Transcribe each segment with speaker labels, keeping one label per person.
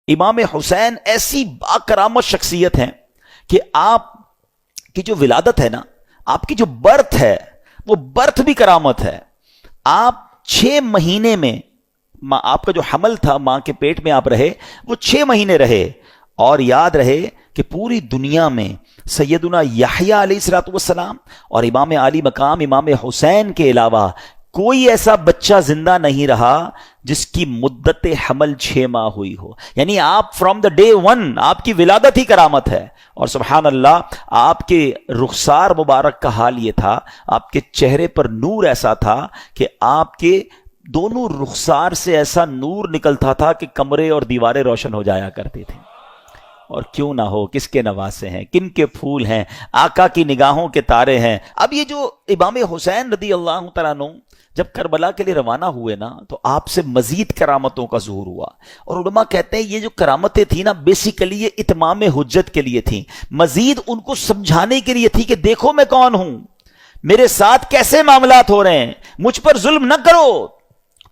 Speaker 1: امام حسین ایسی باکرامت شخصیت ہیں کہ آپ کی جو ولادت ہے نا، آپ کی جو برتھ ہے وہ برتھ بھی کرامت ہے. آپ 6 مہینے میں آپ کا جو حمل تھا، ماں کے پیٹ میں آپ رہے، وہ 6 مہینے رہے. اور یاد رہے کہ پوری دنیا میں سیدنا یحییٰ علیہ الصلوۃ والسلام اور امام علی مقام امام حسین کے علاوہ کوئی ایسا بچہ زندہ نہیں رہا جس کی مدت حمل 6 ماہ ہوئی ہو. یعنی آپ فرام دا ڈے 1 آپ کی ولادت ہی کرامت ہے. اور سبحان اللہ، آپ کے رخسار مبارک کا حال یہ تھا، آپ کے چہرے پر نور ایسا تھا کہ آپ کے دونوں رخسار سے ایسا نور نکلتا تھا کہ کمرے اور دیواریں روشن ہو جایا کرتی تھیں. اور کیوں نہ ہو، کس کے نواسے ہیں، کن کے پھول ہیں، آقا کی نگاہوں کے تارے ہیں. اب یہ جو امام حسین رضی اللہ تعالیٰ عنہ جب کربلا کے لیے روانہ ہوئے نا، تو آپ سے مزید کرامتوں کا ظہور ہوا. اور علماء کہتے ہیں یہ جو کرامتیں تھیں نا، بیسیکلی یہ اتمام حجت کے لیے تھیں، مزید ان کو سمجھانے کے لیے تھی کہ دیکھو میں کون ہوں، میرے ساتھ کیسے معاملات ہو رہے ہیں، مجھ پر ظلم نہ کرو.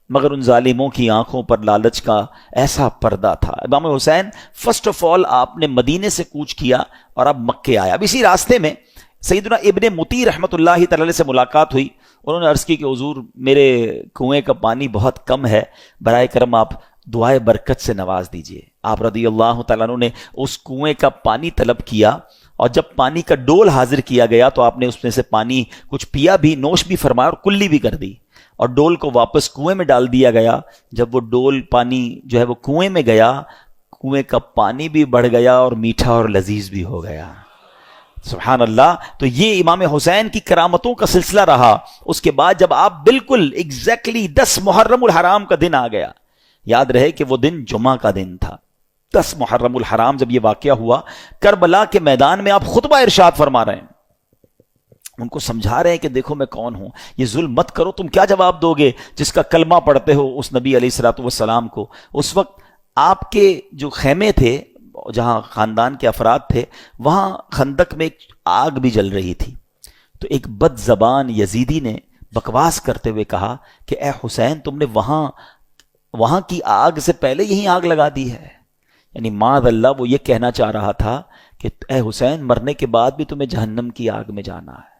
Speaker 1: مگر ان ظالموں کی آنکھوں پر لالچ کا ایسا پردہ تھا. امام حسین فرسٹ آف آل آپ نے مدینے سے کوچ کیا اور اب مکے آیا. اب اسی راستے میں سیدنا ابن مطیع رحمۃ اللہ تعالی سے ملاقات ہوئی. انہوں نے عرض کی کہ حضور میرے کنویں کا پانی بہت کم ہے، برائے کرم آپ دعائے برکت سے نواز دیجئے. آپ رضی اللہ تعالیٰ عنہ نے اس کنویں کا پانی طلب کیا، اور جب پانی کا ڈول حاضر کیا گیا تو آپ نے اس میں سے پانی کچھ پیا بھی، نوش بھی فرمایا اور کلی بھی کر دی. اور ڈول کو واپس کنویں میں ڈال دیا گیا. جب وہ ڈول پانی جو ہے وہ کنویں میں گیا، کنویں کا پانی بھی بڑھ گیا اور میٹھا اور لذیذ بھی ہو گیا. سبحان اللہ. تو یہ امام حسین کی کرامتوں کا سلسلہ رہا. اس کے بعد جب آپ بالکل ایگزیکٹلی 10 محرم الحرام کا دن آ گیا، یاد رہے کہ وہ دن جمعہ کا دن تھا. 10 محرم الحرام جب یہ واقعہ ہوا، کربلا کے میدان میں آپ خطبہ ارشاد فرما رہے ہیں، ان کو سمجھا رہے ہیں کہ دیکھو میں کون ہوں، یہ ظلم مت کرو. تم کیا جواب دو گے جس کا کلمہ پڑھتے ہو اس نبی علیہ الصلوۃ والسلام کو؟ اس وقت آپ کے جو خیمے تھے جہاں خاندان کے افراد تھے، وہاں خندق میں ایک آگ بھی جل رہی تھی. تو ایک بد زبان یزیدی نے بکواس کرتے ہوئے کہا کہ اے حسین، تم نے وہاں کی آگ سے پہلے یہی آگ لگا دی ہے. یعنی معاذ اللہ وہ یہ کہنا چاہ رہا تھا کہ اے حسین، مرنے کے بعد بھی تمہیں جہنم کی آگ میں جانا ہے.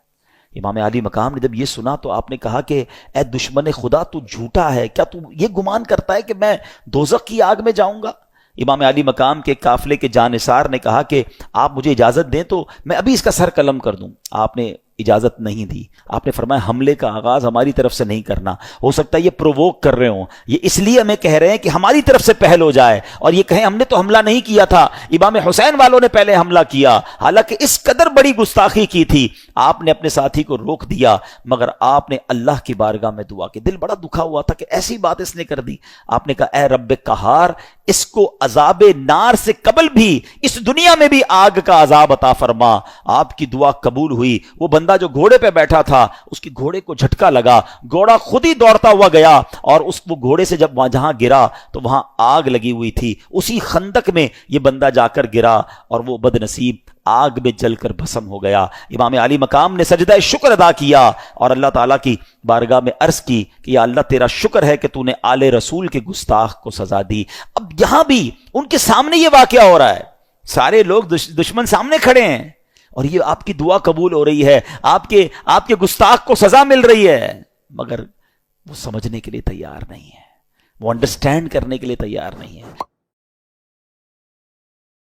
Speaker 1: امام علی مقام نے جب یہ سنا تو آپ نے کہا کہ اے دشمن خدا، تو جھوٹا ہے، کیا تو یہ گمان کرتا ہے کہ میں دوزخ کی آگ میں جاؤں گا؟ امام علی مقام کے قافلے کے جانثار نے کہا کہ آپ مجھے اجازت دیں تو میں ابھی اس کا سر قلم کر دوں. آپ نے اجازت نہیں دی. آپ نے فرمایا حملے کا آغاز ہماری طرف سے نہیں کرنا، ہو سکتا ہے یہ پرووک کر رہے ہوں، یہ اس لیے ہمیں کہہ رہے ہیں کہ ہماری طرف سے پہل ہو جائے اور یہ کہیں ہم نے تو حملہ نہیں کیا تھا، امام حسین والوں نے پہلے حملہ کیا. حالانکہ اس قدر بڑی گستاخی کی تھی. آپ نے اپنے ساتھی کو روک دیا، مگر آپ نے اللہ کی بارگاہ میں دعا کی. دل بڑا دکھا ہوا تھا کہ ایسی بات اس نے کر دی. آپ نے کہا اے رب قہار، اس کو عذاب نار سے قبل بھی اس دنیا میں بھی آگ کا عذاب عطا فرما. آپ کی دعا قبول ہوئی. وہ بندہ جو گھوڑے پہ بیٹھا تھا، اس کی گھوڑے کو جھٹکا لگا، گھوڑا خود ہی دوڑتا ہوا گیا اور وہ گھوڑے سے جب جہاں گرا تو وہاں آگ لگی ہوئی تھی. اسی خندق میں یہ بندہ جا کر گرا اور وہ بد نصیب آگ میں جل کر بھسم ہو گیا. امام علی مقام نے سجدہ شکر ادا کیا اور اللہ تعالیٰ کی بارگاہ میں عرض کی کہ یا اللہ تیرا شکر ہے کہ تو نے آل رسول کے گستاخ کو سزا دی. اب یہاں بھی ان کے سامنے یہ واقعہ ہو رہا ہے، سارے لوگ دشمن سامنے کھڑے ہیں اور یہ آپ کی دعا قبول ہو رہی ہے، آپ کے گستاخ کو سزا مل رہی ہے، مگر وہ سمجھنے کے لیے تیار نہیں ہے، وہ انڈرسٹینڈ کرنے کے لیے تیار نہیں ہے.